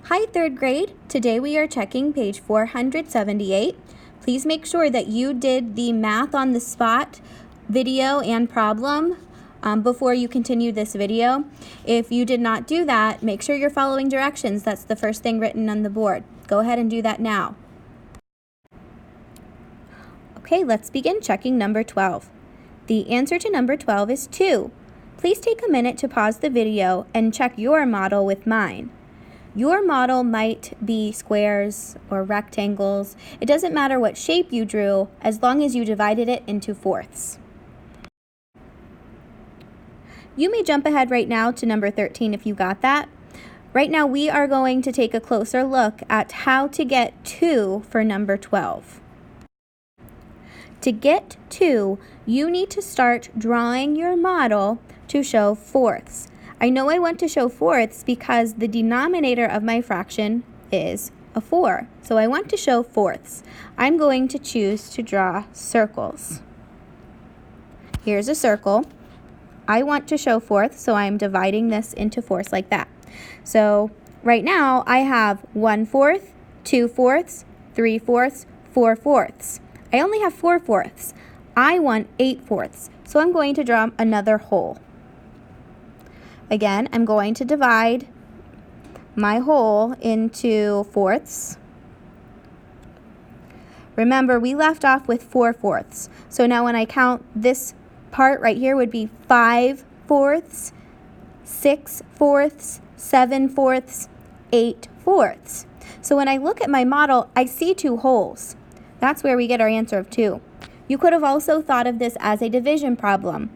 Hi, third grade. Today we are checking page 478. Please make sure that you did the math on the spot video and problem before you continue this video. If you did not do that, make sure you're following directions. That's the first thing written on the board. Go ahead and do that now. Okay, let's begin checking number 12. The answer to number 12 is 2. Please take a minute to pause the video and check your model with mine. Your model might be squares or rectangles. It doesn't matter what shape you drew as long as you divided it into fourths. You may jump ahead right now to number 13 if you got that. Right now we are going to take a closer look at how to get 2 for number 12. To get 2, you need to start drawing your model to show fourths. I know I want to show fourths because the denominator of my fraction is a 4. So I want to show fourths. I'm going to choose to draw circles. Here's a circle. I want to show fourths, so I'm dividing this into fourths like that. So right now I have 1/4, 2/4, 3/4, 4/4. I only have 4/4. I want 8/4, so I'm going to draw another hole. Again, I'm going to divide my hole into fourths. Remember, we left off with 4/4. So now when I count, this part right here would be 5/4, 6/4, 7/4, 8/4. So when I look at my model, I see 2 holes. That's where we get our answer of 2. You could have also thought of this as a division problem.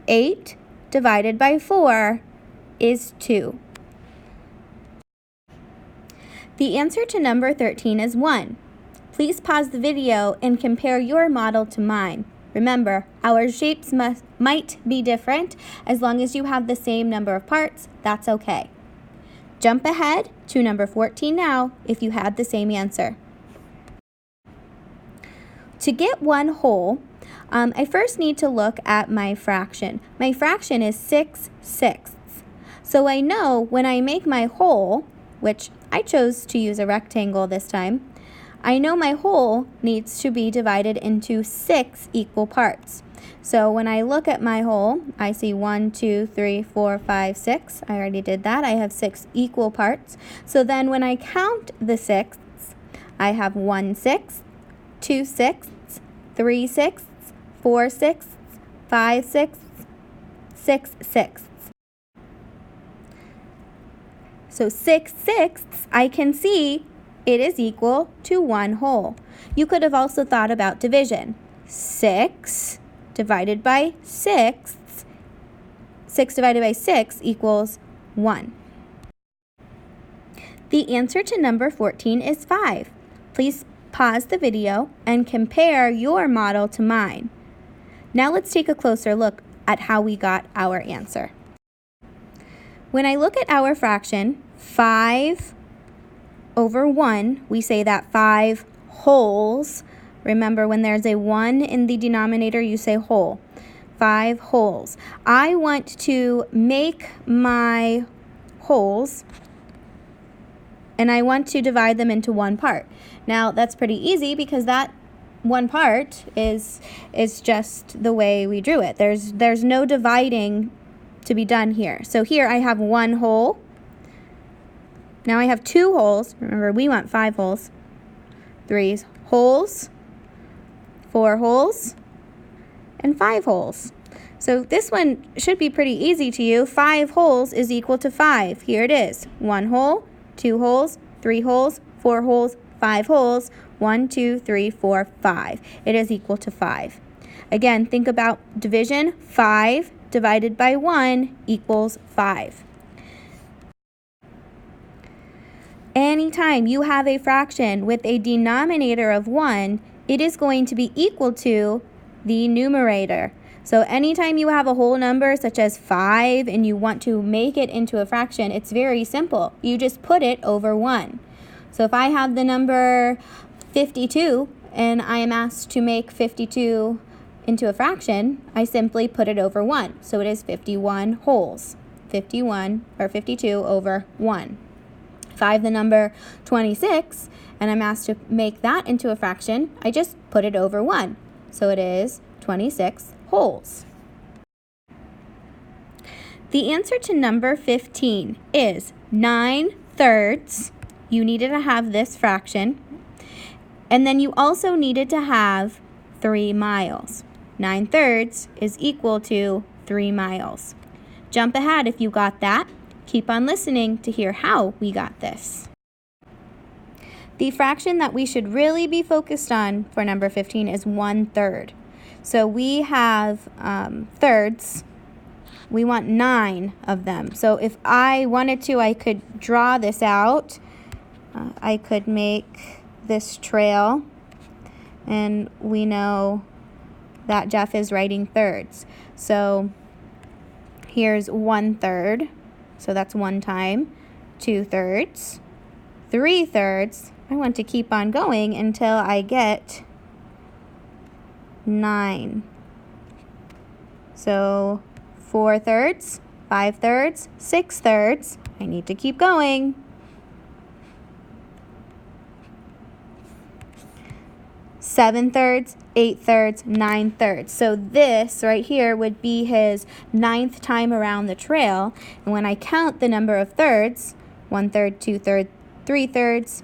8 divided by 4 is 2. The answer to number 13 is 1. Please pause the video and compare your model to mine. Remember, our shapes might be different. As long as you have the same number of parts, that's okay. Jump ahead to number 14 now if you had the same answer. To get 1 whole, I first need to look at my fraction. My fraction is 6/6. So I know when I make my whole, which I chose to use a rectangle this time, I know my whole needs to be divided into 6 equal parts. So when I look at my whole, I see 1, 2, 3, 4, 5, 6. I already did that. I have 6 equal parts. So then when I count the sixths, I have 1/6, 2/6, 3/6, 4/6, 5/6, 6/6. So 6/6, I can see it is equal to 1 whole. You could have also thought about division. 6 divided by 6, 6 divided by 6 equals 1. The answer to number 14 is 5. Please pause the video and compare your model to mine. Now let's take a closer look at how we got our answer. When I look at our fraction, 5/1, we say that 5 wholes. Remember, when there's a 1 in the denominator, you say whole. 5 wholes. I want to make my wholes, and I want to divide them into 1 part. Now, that's pretty easy because that 1 part is just the way we drew it. There's no dividing to be done here. So here I have 1 whole. Now I have 2 holes. Remember, we want 5 holes. 3 holes, 4 holes, and 5 holes. So this one should be pretty easy to you. 5 holes is equal to 5. Here it is. 1 hole, 2 holes, 3 holes, 4 holes, 5 holes. 1, 2, 3, 4, 5. It is equal to 5. Again, think about division. 5 divided by 1 equals 5. Anytime you have a fraction with a denominator of 1, it is going to be equal to the numerator. So anytime you have a whole number such as 5 and you want to make it into a fraction, it's very simple. You just put it over 1. So if I have the number 52 and I am asked to make 52 into a fraction, I simply put it over 1. So it is 51 wholes. 51 or 52 over 1. If I have the number 26 and I'm asked to make that into a fraction, I just put it over 1. So it is 26 wholes. The answer to number 15 is 9/3. You needed to have this fraction. And then you also needed to have 3 miles. 9/3 is equal to 3 miles. Jump ahead if you got that. Keep on listening to hear how we got this. The fraction that we should really be focused on for number 15 is 1/3. So we have thirds. We want 9 of them. So if I wanted to, I could draw this out. I could make this trail, and we know that Jeff is writing thirds. So here's 1/3. So that's 1 time. 2/3. 3/3. I want to keep on going until I get 9. So 4/3, 5/3, 6/3. I need to keep going. 7/3, 8/3, 9/3. So this right here would be his 9th time around the trail. And when I count the number of thirds, 1/3, 2/3, 3/3,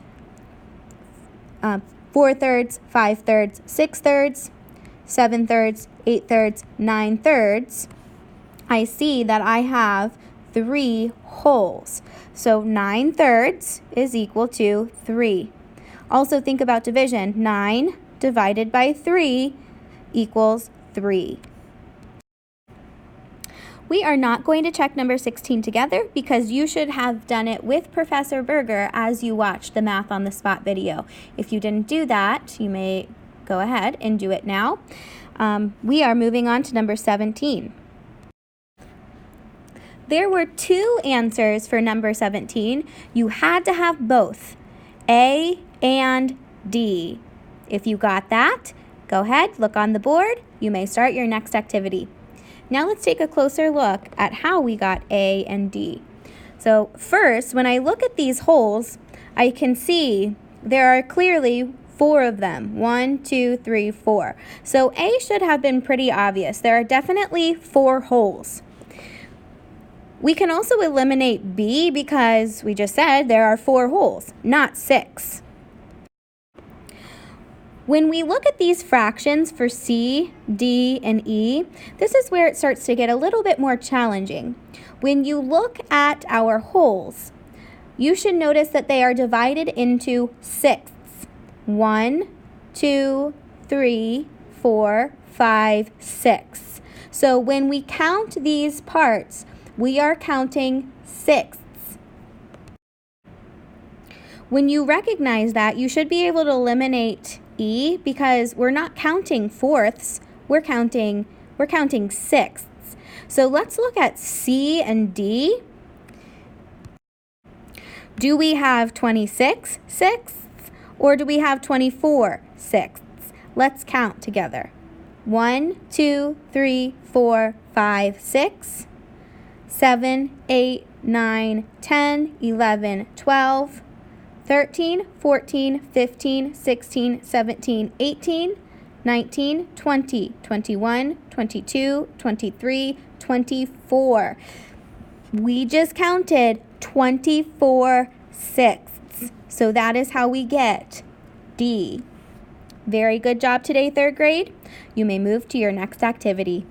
4/3, 5/3, 6/3, 7/3, 8/3, 9/3, I see that I have 3 wholes. So 9/3 is equal to 3. Also think about division. 9 divided by 3 equals 3. We are not going to check number 16 together because you should have done it with Professor Berger as you watched the Math on the Spot video. If you didn't do that, you may go ahead and do it now. We are moving on to number 17. There were 2 answers for number 17. You had to have both, A and D. If you got that, go ahead, look on the board. You may start your next activity. Now let's take a closer look at how we got A and D. So first, when I look at these wholes, I can see there are clearly 4 of them. 1, 2, 3, 4. So A should have been pretty obvious. There are definitely 4 wholes. We can also eliminate B because we just said there are 4 wholes, not 6. When we look at these fractions for C, D, and E, this is where it starts to get a little bit more challenging. When you look at our wholes, you should notice that they are divided into sixths. 1, 2, 3, 4, 5, 6. So when we count these parts, we are counting sixths. When you recognize that, you should be able to eliminate E because we're not counting fourths, we're counting sixths. So let's look at C and D. Do we have 26 sixths or do we have 24 sixths? Let's count together. 1, 2, 3, 4, 5, 6, 7, 8, 9, 10, 11, 12, 13, 14, 15, 16, 17, 18, 19, 20, 21, 22, 23, 24. We just counted 24 sixths. So that is how we get D. Very good job today, 3rd grade. You may move to your next activity.